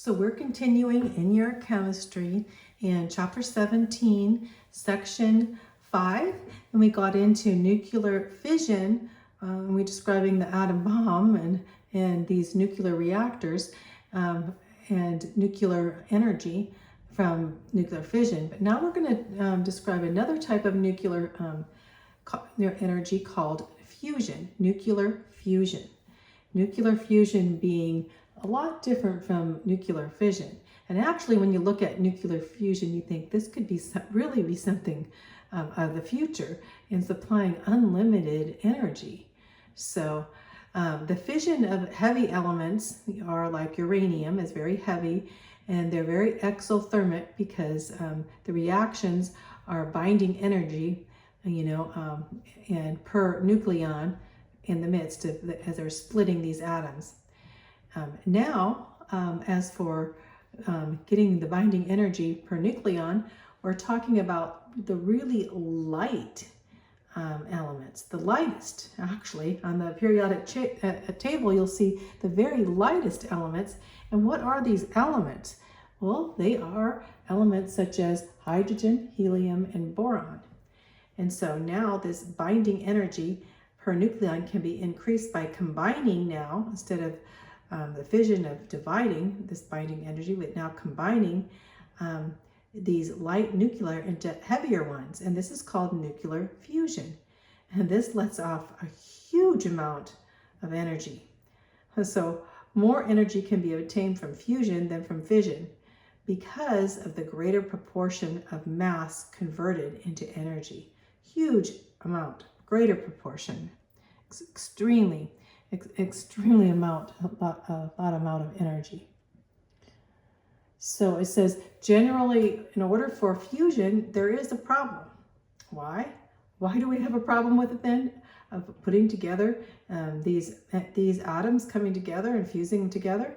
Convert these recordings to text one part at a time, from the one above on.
So we're continuing in your chemistry in chapter 17, section 5, and we got into nuclear fission. We're describing the atom bomb and these nuclear reactors and nuclear energy from nuclear fission. But now we're going to describe another type of nuclear energy called fusion, nuclear fusion. Nuclear fusion being a lot different from nuclear fission. And actually, when you look at nuclear fusion, you think this could be really be something of the future in supplying unlimited energy. So the fission of heavy elements are like uranium is very heavy, and they're very exothermic because the reactions are binding energy, and per nucleon in the midst of as they're splitting these atoms. As for getting the binding energy per nucleon, we're talking about the really light elements. The lightest, actually, on the periodic table, you'll see the very lightest elements. And what are these elements? Well, they are elements such as hydrogen, helium, and boron. And so now this binding energy per nucleon can be increased by combining now, instead of the fission of dividing this binding energy, with now combining these light nuclear into heavier ones. And this is called nuclear fusion. And this lets off a huge amount of energy. So more energy can be obtained from fusion than from fission because of the greater proportion of mass converted into energy. Huge amount, greater proportion, extremely amount of energy. So it says, generally, in order for fusion, there is a problem. Why? Why do we have a problem with it then? Of putting together these atoms coming together and fusing together.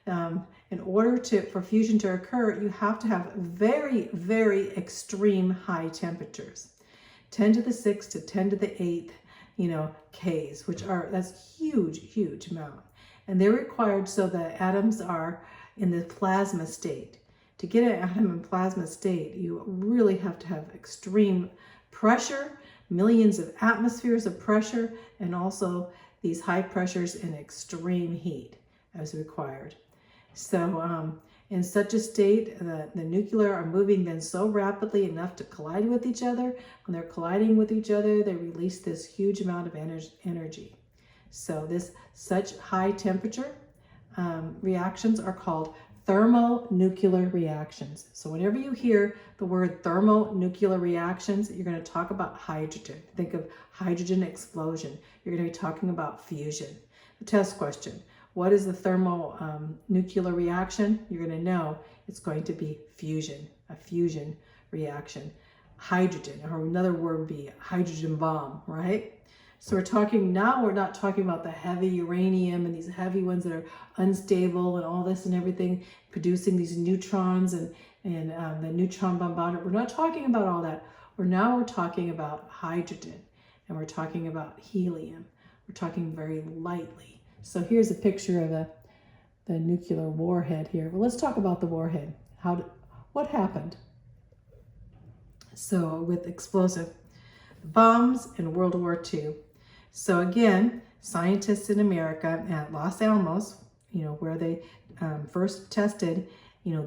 In order for fusion to occur, you have to have very, very extreme high temperatures. 10 to the 6th to 10 to the 8th, Ks, that's huge amount. And they're required so that atoms are in the plasma state. To get an atom in plasma state, you really have to have extreme pressure, millions of atmospheres of pressure, and also these high pressures and extreme heat as required. So in such a state, the nuclear are moving then so rapidly enough to collide with each other. When they're colliding with each other, they release this huge amount of energy. So such high temperature reactions are called thermonuclear reactions. So whenever you hear the word thermonuclear reactions, you're going to talk about hydrogen. Think of hydrogen explosion. You're going to be talking about fusion. The test question: what is the thermonuclear reaction? You're going to know it's going to be fusion, a fusion reaction. Hydrogen, or another word would be hydrogen bomb, right? So we're not talking about the heavy uranium and these heavy ones that are unstable and all this and everything, producing these neutrons and the neutron bombardment. We're not talking about all that. We're talking about hydrogen, and we're talking about helium. We're talking very lightly. So here's a picture of the nuclear warhead here. Well, let's talk about the warhead. What happened? So with explosive bombs in World War II. So again, scientists in America at Los Alamos, where they first tested,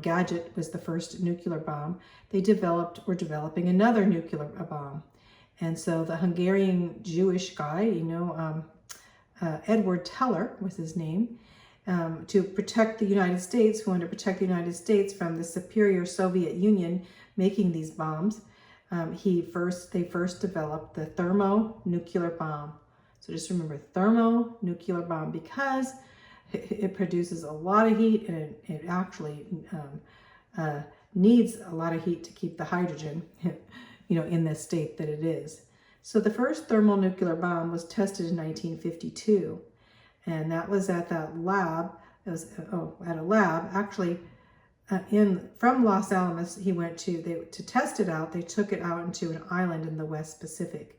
Gadget was the first nuclear bomb. They were developing another nuclear bomb. And so the Hungarian Jewish guy, Edward Teller was his name, to protect the United States, who wanted to protect the United States from the superior Soviet Union making these bombs. They first developed the thermonuclear bomb. So just remember, thermonuclear bomb, because it produces a lot of heat, and it actually needs a lot of heat to keep the hydrogen, in the state that it is. So the first thermonuclear bomb was tested in 1952, and that was at that lab. It was at a lab actually from Los Alamos. He went to test it out. They took it out into an island in the West Pacific,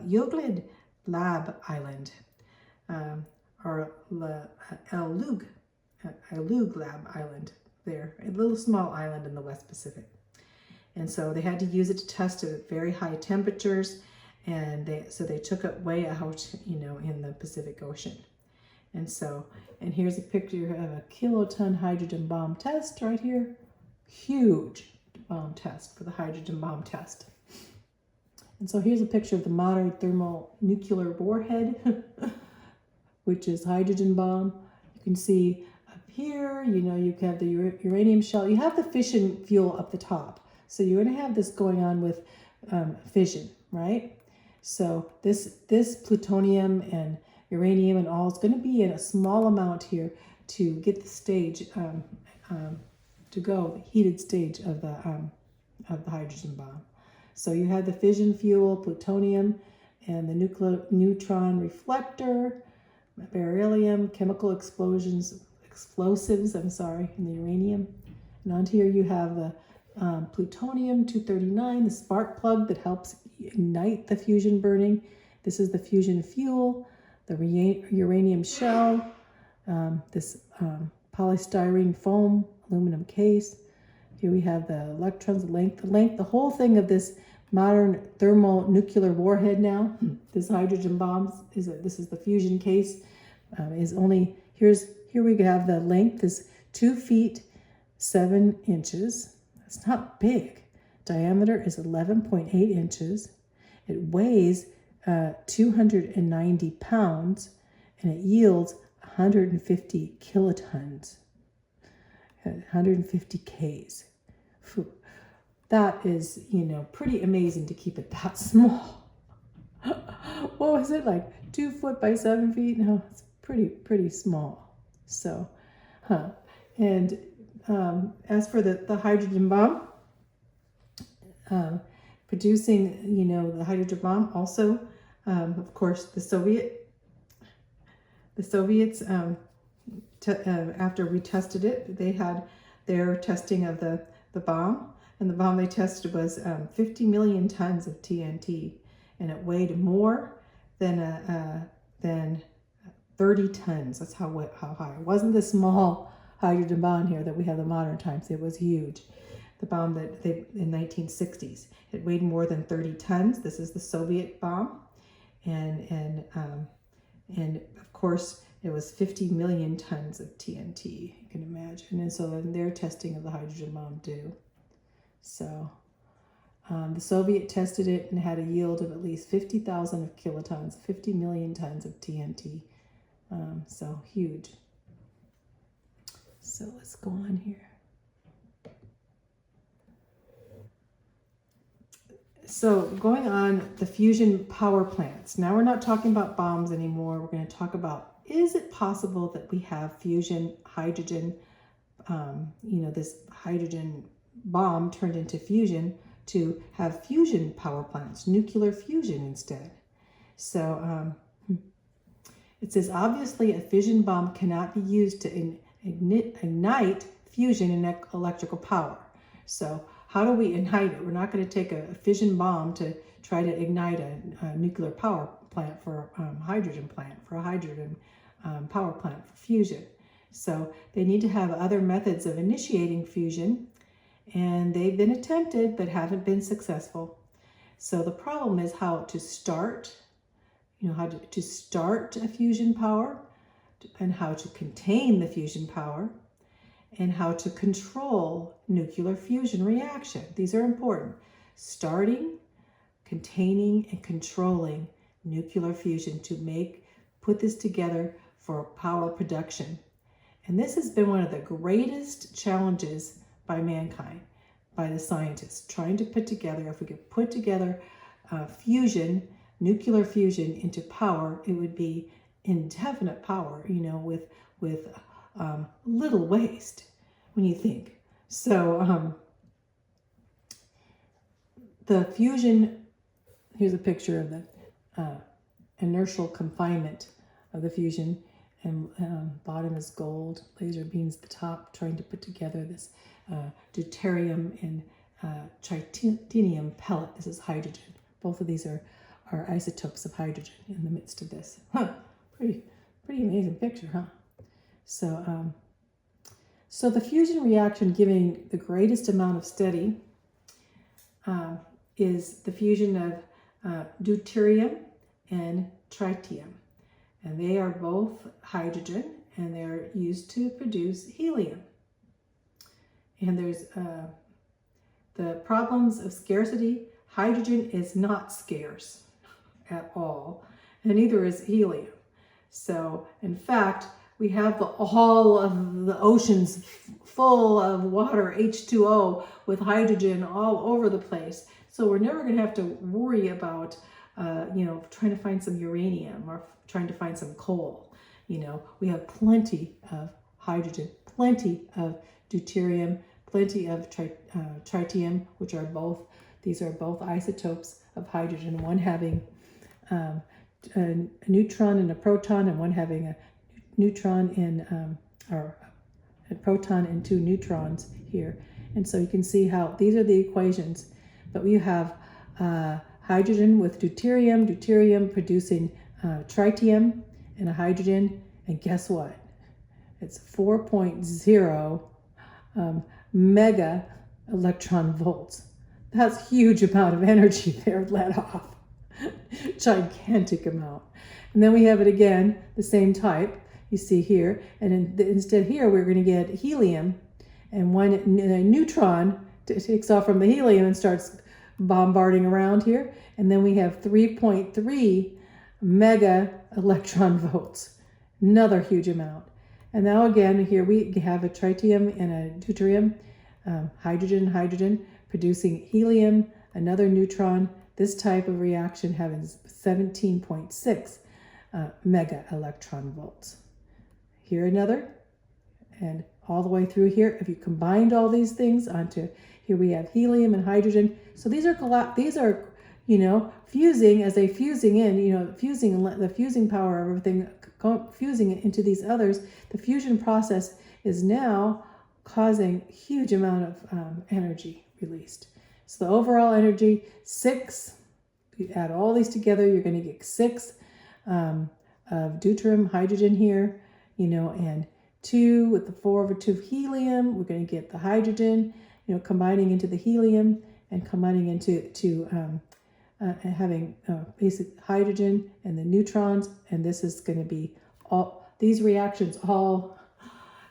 Euclid Lab Island, or El Lug Lab Island there, a little small island in the West Pacific. And so they had to use it to test it at very high temperatures, and they took it way out, in the Pacific Ocean. And here's a picture of a kiloton hydrogen bomb test right here. Huge bomb test for the hydrogen bomb test. And so here's a picture of the modern thermonuclear warhead, which is hydrogen bomb. You can see up here, you have the uranium shell. You have the fission fuel up the top. So you're going to have this going on with fission, right? So this plutonium and uranium and all is going to be in a small amount here to get the stage to go, the heated stage of the hydrogen bomb. So you have the fission fuel, plutonium, and the neutron reflector, beryllium, chemical explosives, and the uranium. And on here you have the plutonium-239, the spark plug that helps ignite the fusion burning. This is the fusion fuel, the uranium shell, this polystyrene foam, aluminum case. Here we have the electrons, the whole thing of this modern thermonuclear warhead now. This hydrogen bomb this is the fusion case. Here we have the length is 2 feet 7 inches. It's not big. Diameter is 11.8 inches. It weighs 290 pounds, and it yields 150 kilotons, 150 Ks. That is, pretty amazing to keep it that small. What was it, like 2 foot by 7 feet? No, it's pretty small. So, and as for the hydrogen bomb, producing, the hydrogen bomb, also, of course, the Soviets, after we tested it, they had their testing of the bomb, and the bomb they tested was 50 million tons of TNT, and it weighed more than 30 tons. That's how high. It wasn't the small hydrogen bomb here that we have in modern times. It was huge. The bomb that in 1960s, it weighed more than 30 tons. This is the Soviet bomb, and of course it was 50 million tons of TNT. You can imagine, and so then their testing of the hydrogen bomb too. So the Soviet tested it and had a yield of at least 50,000 of kilotons, 50 million tons of TNT. So huge. So let's go on here. So going on the fusion power plants. Now we're not talking about bombs anymore. We're going to talk about, is it possible that we have fusion hydrogen, this hydrogen bomb turned into fusion to have fusion power plants, nuclear fusion instead. So it says, obviously a fission bomb cannot be used to ignite fusion and electrical power. So how do we ignite it? We're not going to take a fission bomb to try to ignite a nuclear power plant for a hydrogen power plant for fusion. So they need to have other methods of initiating fusion, and they've been attempted but haven't been successful. So the problem is how to start, how to start a fusion power, and how to contain the fusion power, and how to control nuclear fusion reaction. These are important. Starting, containing, and controlling nuclear fusion to put this together for power production. And this has been one of the greatest challenges by mankind, by the scientists, trying to put together, if we could put together fusion, nuclear fusion into power, it would be indefinite power, with little waste when you think. So the fusion, here's a picture of the inertial confinement of the fusion, and bottom is gold, laser beams at the top, trying to put together this deuterium and tritinium pellet. This is hydrogen. Both of these are isotopes of hydrogen in the midst of this. Pretty amazing picture, huh? So So the fusion reaction giving the greatest amount of steady is the fusion of deuterium and tritium. And they are both hydrogen, and they're used to produce helium. And there's the problems of scarcity. Hydrogen is not scarce at all, and neither is helium. So, in fact, we have all of the oceans full of water, H2O, with hydrogen all over the place. So we're never going to have to worry about, trying to find some uranium or trying to find some coal. We have plenty of hydrogen, plenty of deuterium, plenty of tritium, which are these are both isotopes of hydrogen, one having a neutron and a proton, and one having a neutron or a proton and two neutrons here. And so you can see how these are the equations. But we have hydrogen with deuterium producing tritium and a hydrogen. And guess what? It's 4.0 mega electron volts. That's a huge amount of energy there let off. Gigantic amount. And then we have it again, the same type you see here. And instead here, we're going to get helium. And one neutron takes off from the helium and starts bombarding around here. And then we have 3.3 mega electron volts. Another huge amount. And now again, here we have a tritium and a deuterium, hydrogen, producing helium, another neutron. This type of reaction having 17.6 mega electron volts. Here another, and all the way through here. If you combined all these things onto here, we have helium and hydrogen. So these are fusing as they fusing in, fusing the fusing power of everything, fusing it into these others. The fusion process is now causing a huge amount of energy released. So the overall energy, 6, you add all these together, you're going to get 6 of deuterium, hydrogen here, and 2 with the 4/2 of helium. We're going to get the hydrogen, combining into the helium and combining into having basic hydrogen and the neutrons. And this is going to be all these reactions all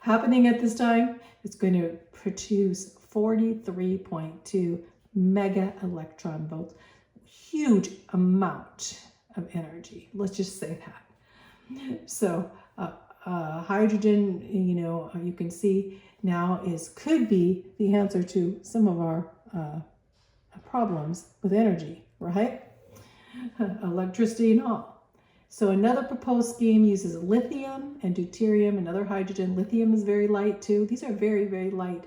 happening at this time. It's going to produce 43.2 mega electron volts. Huge amount of energy. Let's just say that. So hydrogen, you can see now could be the answer to some of our problems with energy, right? Electricity and all. So another proposed scheme uses lithium and deuterium, another hydrogen. Lithium is very light too. These are very, very light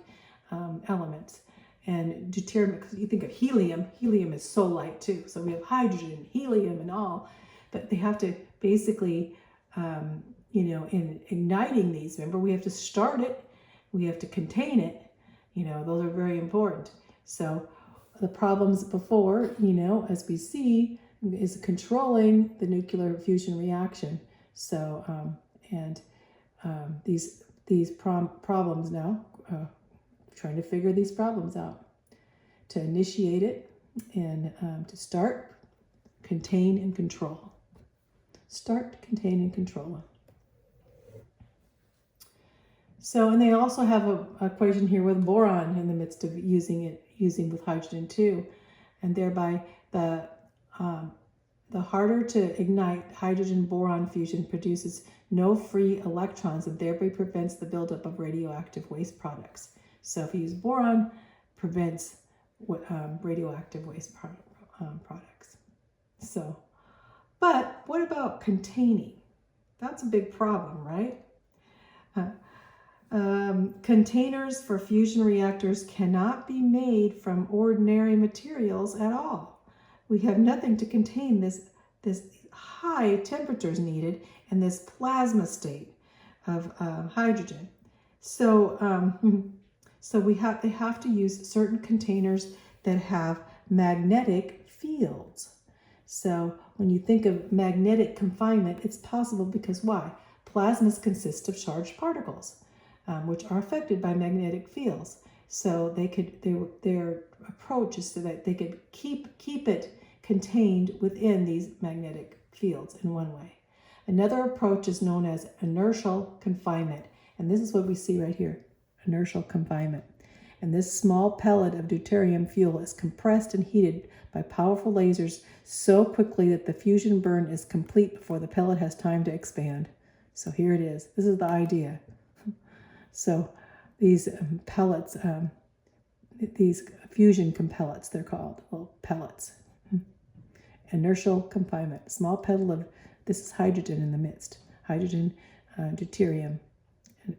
elements. And deuterium, because you think of helium is so light too. So we have hydrogen, helium, and all, but they have to basically, in igniting these, remember we have to start it, we have to contain it, those are very important. So the problems before, as we see, is controlling the nuclear fusion reaction. So, these problems now, trying to figure these problems out, to initiate it and to start, contain, and control. Start, contain, and control. So, and they also have a equation here with boron in the midst of using with hydrogen too, and thereby the harder to ignite hydrogen boron fusion produces no free electrons and thereby prevents the buildup of radioactive waste products. So if you use boron, prevents radioactive waste products. So, but what about containing? That's a big problem, right? Containers for fusion reactors cannot be made from ordinary materials at all. We have nothing to contain this high temperatures needed and this plasma state of hydrogen. So, they have to use certain containers that have magnetic fields. So when you think of magnetic confinement, it's possible because why? Plasmas consist of charged particles. which are affected by magnetic fields. So their approach is so that they could keep it contained within these magnetic fields in one way. Another approach is known as inertial confinement. And this is what we see right here, inertial confinement. And this small pellet of deuterium fuel is compressed and heated by powerful lasers so quickly that the fusion burn is complete before the pellet has time to expand. So here it is. This is the idea. So these pellets, these fusion pellets, they're called, well, pellets. Inertial confinement, small pellet of, this is hydrogen in the midst, hydrogen, deuterium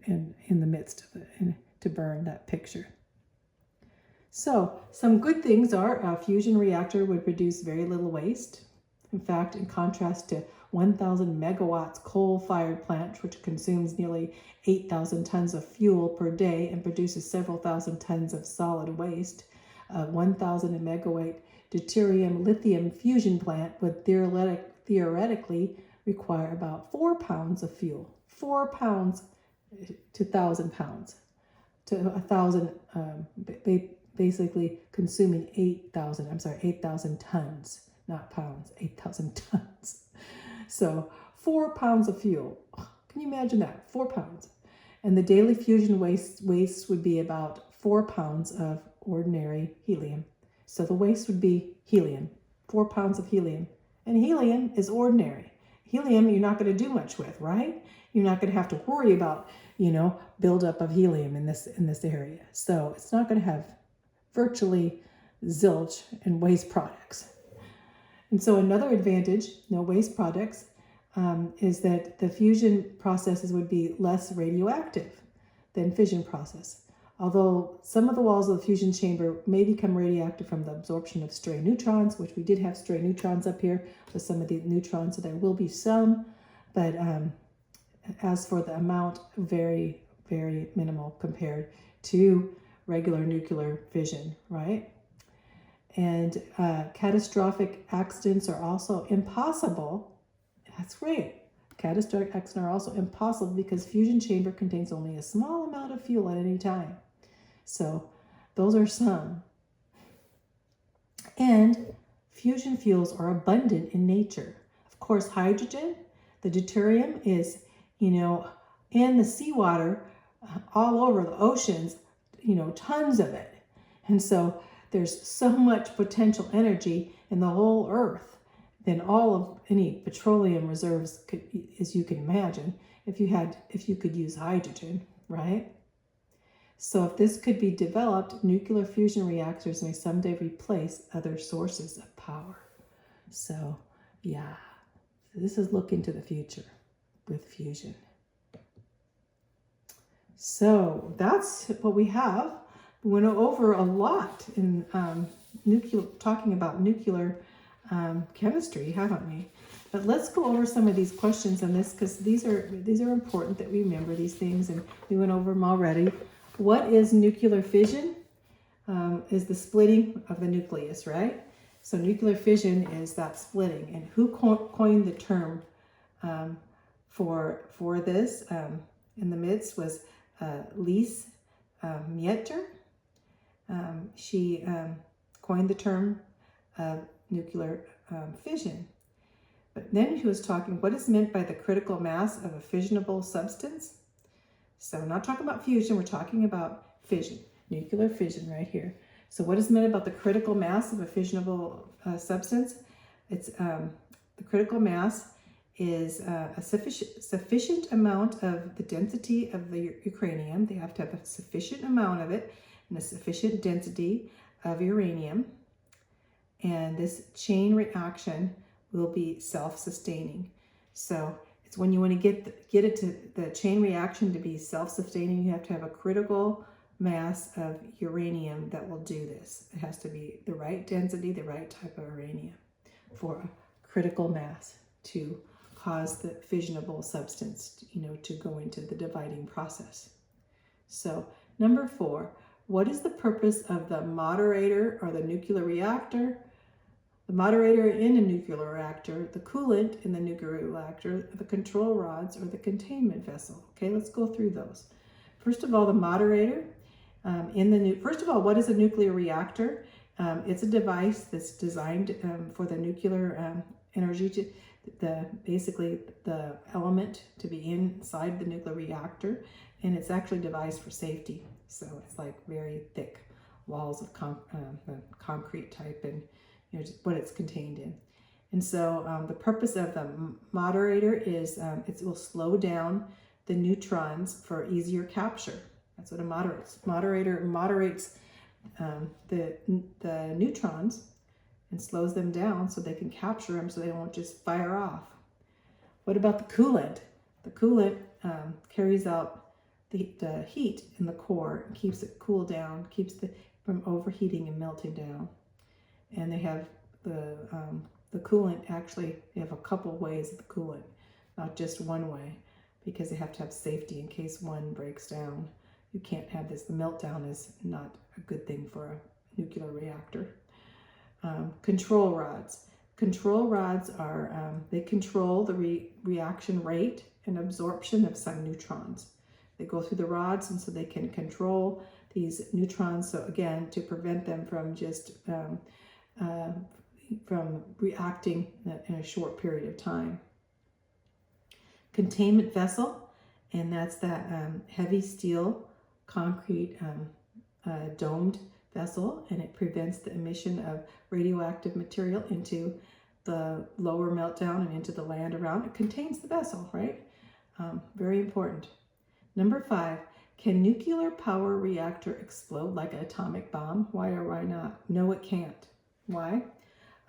in the midst of it, to burn that picture. So some good things are a fusion reactor would produce very little waste. In fact, in contrast to 1,000 megawatts coal-fired plant, which consumes nearly 8,000 tons of fuel per day and produces several thousand tons of solid waste, 1,000 megawatt deuterium lithium fusion plant would theoretically require about 4 pounds of fuel. 4 pounds to 1,000 pounds. To 1,000, basically consuming 8,000 tons, not pounds, 8,000 tons. So 4 pounds of fuel. Can you imagine that? 4 pounds. And the daily fusion waste would be about 4 pounds of ordinary helium. So the waste would be helium, 4 pounds of helium. And helium is ordinary. Helium you're not going to do much with, right? You're not going to have to worry about, buildup of helium in this area. So it's not going to have virtually zilch in waste products. And so another advantage, no waste products, is that the fusion processes would be less radioactive than fission process. Although some of the walls of the fusion chamber may become radioactive from the absorption of stray neutrons, which we did have stray neutrons up here with some of the neutrons, so there will be some, but as for the amount, very, very minimal compared to regular nuclear fission, right? And catastrophic accidents are also impossible. That's great. Catastrophic accidents are also impossible because fusion chamber contains only a small amount of fuel at any time. So those are some. And fusion fuels are abundant in nature. Of course, hydrogen, the deuterium is, in the seawater, all over the oceans, tons of it. And so there's so much potential energy in the whole earth than all of any petroleum reserves as you can imagine, if you could use hydrogen, right? So if this could be developed, nuclear fusion reactors may someday replace other sources of power. So yeah, this is looking to the future with fusion. So that's what we have. We went over a lot in talking about nuclear chemistry, haven't we? But let's go over some of these questions on this, because these are important that we remember these things, and we went over them already. What is nuclear fission? Is the splitting of the nucleus, right? So nuclear fission is that splitting. And who coined the term for this in the midst was Lise Meitner. She coined the term nuclear fission. But then he was talking, what is meant by the critical mass of a fissionable substance? So we're not talking about fusion, we're talking about fission, nuclear fission right here. So what is meant about the critical mass of a fissionable substance? It's the critical mass is a sufficient amount of the density of the uranium. They have to have a sufficient amount of it and a sufficient density of uranium. And this chain reaction will be self-sustaining. So it's when you want to get it to the chain reaction to be self-sustaining, you have to have a critical mass of uranium that will do this. It has to be the right density, the right type of uranium for a critical mass to cause the fissionable substance, to go into the dividing process. So number 4, what is the purpose of the moderator or the nuclear reactor? The moderator in a nuclear reactor, the coolant in the nuclear reactor, the control rods, or the containment vessel. Okay, let's go through those. First of all, the moderator first of all, what is a nuclear reactor? It's a device that's designed for the nuclear energy to basically the element to be inside the nuclear reactor, and it's actually devised for safety. So it's like very thick walls of concrete type, and just what it's contained in. And so the purpose of the moderator is it will slow down the neutrons for easier capture. That's what a moderator moderates the neutrons and slows them down so they can capture them so they won't just fire off. What about the coolant? The coolant carries out the heat in the core and keeps it cool down, keeps it from overheating and melting down. And they have the coolant, actually, they have a couple ways of the coolant, not just one way, because they have to have safety in case one breaks down. You can't have this. The meltdown is not a good thing for a nuclear reactor. Control rods. Control rods are, they control the reaction rate and absorption of some neutrons. They go through the rods, and so they can control these neutrons. So again, to prevent them from just from reacting in a short period of time. Containment vessel, and that's that heavy steel concrete domed vessel, and it prevents the emission of radioactive material into the lower meltdown and into the land around. It contains the vessel, right? Very important. Number 5, can nuclear power reactor explode like an atomic bomb? Why or why not? No, it can't. Why?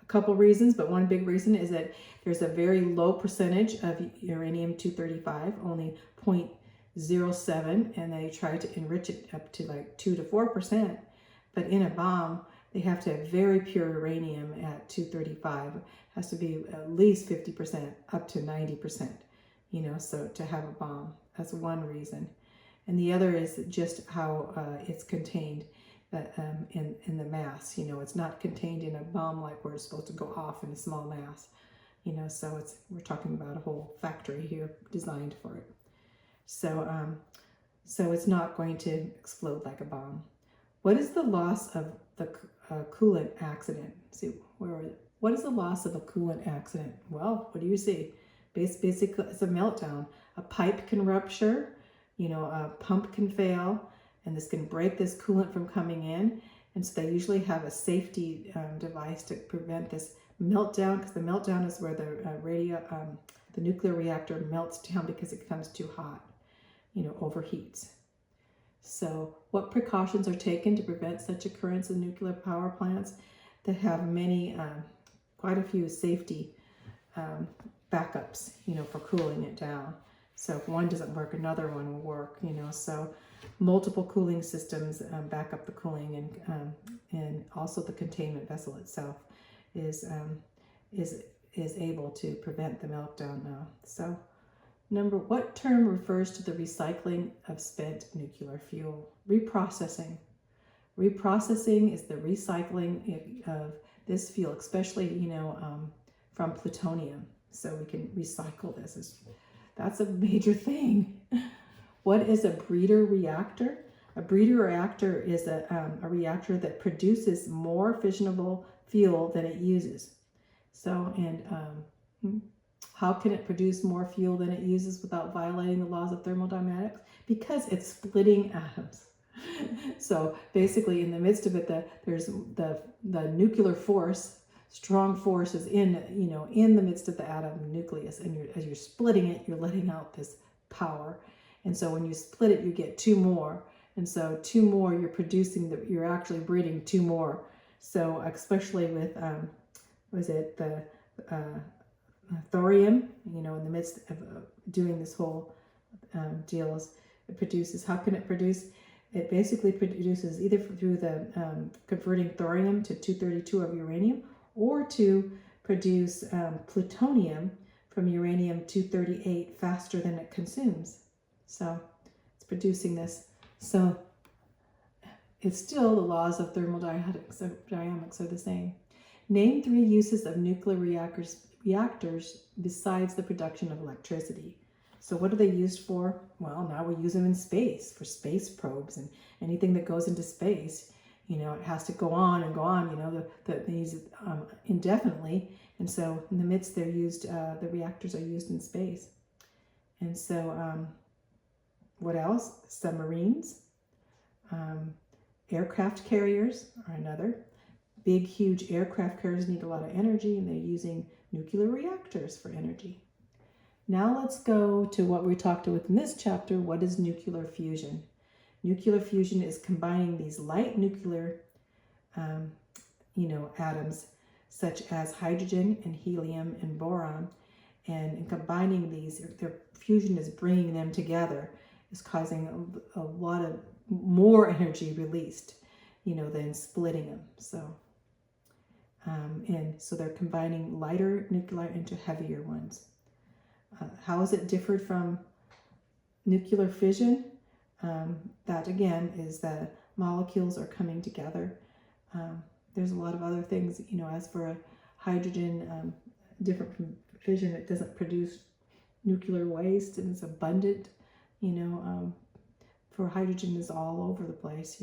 A couple reasons, but one big reason is that there's a very low percentage of uranium-235, only 0.07, and they try to enrich it up to like 2 to 4%. But in a bomb, they have to have very pure uranium at 235. It has to be at least 50%, up to 90%, so to have a bomb. That's one reason. And the other is just how it's contained in the mass. It's not contained in a bomb like where it's supposed to go off in a small mass. So we're talking about a whole factory here designed for it. So it's not going to explode like a bomb. What is the loss of the coolant accident? See, what is the loss of a coolant accident? Well, what do you see? Basically, it's a meltdown. A pipe can rupture, a pump can fail, and this can break this coolant from coming in. And so they usually have a safety device to prevent this meltdown, because the meltdown is where the nuclear reactor melts down because it becomes too hot, overheats. So what precautions are taken to prevent such occurrence in nuclear power plants? They have many, quite a few safety backups, for cooling it down. So if one doesn't work, another one will work, so multiple cooling systems back up the cooling, and also the containment vessel itself is able to prevent the meltdown now. So what term refers to the recycling of spent nuclear fuel? Reprocessing. Reprocessing is the recycling of this fuel, especially, from plutonium. So we can recycle this. That's a major thing. What is a breeder reactor? A breeder reactor is a reactor that produces more fissionable fuel than it uses. So, how can it produce more fuel than it uses without violating the laws of thermodynamics? Because it's splitting atoms. So basically, in the midst of it, there's the nuclear force, strong force is in the midst of the atom nucleus, and as you're splitting it, you're letting out this power. And so when you split it, you get 2 more. And so 2 more, you're actually breeding 2 more. So especially with, the thorium, in the midst of doing this whole deals, it produces, how can it produce? It basically produces either through the converting thorium to 232 of uranium, or to produce plutonium from uranium-238 faster than it consumes. So it's producing this. So it's still the laws of thermodynamics are the same. Name 3 uses of nuclear reactors besides the production of electricity. So what are they used for? Well, now we use them in space, for space probes, and anything that goes into space, you know, it has to go on and go on, you know, these indefinitely. And so in the midst, they're used, the reactors are used in space. And so what else? Submarines, aircraft carriers are another. Big, huge aircraft carriers need a lot of energy, and they're using nuclear reactors for energy. Now let's go to what we talked about in this chapter. What is nuclear fusion? Nuclear fusion is combining these light nuclear, atoms, such as hydrogen and helium and boron, and in combining these, their fusion is bringing them together, is causing a lot of more energy released, than splitting them. So they're combining lighter nuclei into heavier ones. How is it different from nuclear fission? That again is that molecules are coming together. There's a lot of other things, as for a hydrogen, different from fission, it doesn't produce nuclear waste and it's abundant, for hydrogen is all over the place,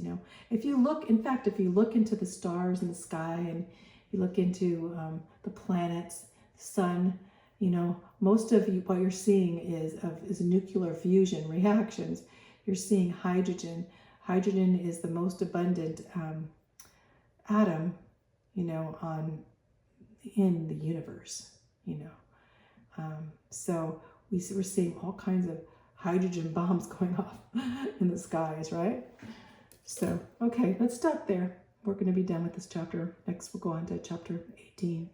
If you look into the stars in the sky and you look into the planets, the sun, most of what you're seeing is nuclear fusion reactions. You're seeing hydrogen. Hydrogen is the most abundant atom, in the universe, So we're seeing all kinds of hydrogen bombs going off in the skies, right? So, okay, let's stop there. We're going to be done with this chapter. Next, we'll go on to chapter 18.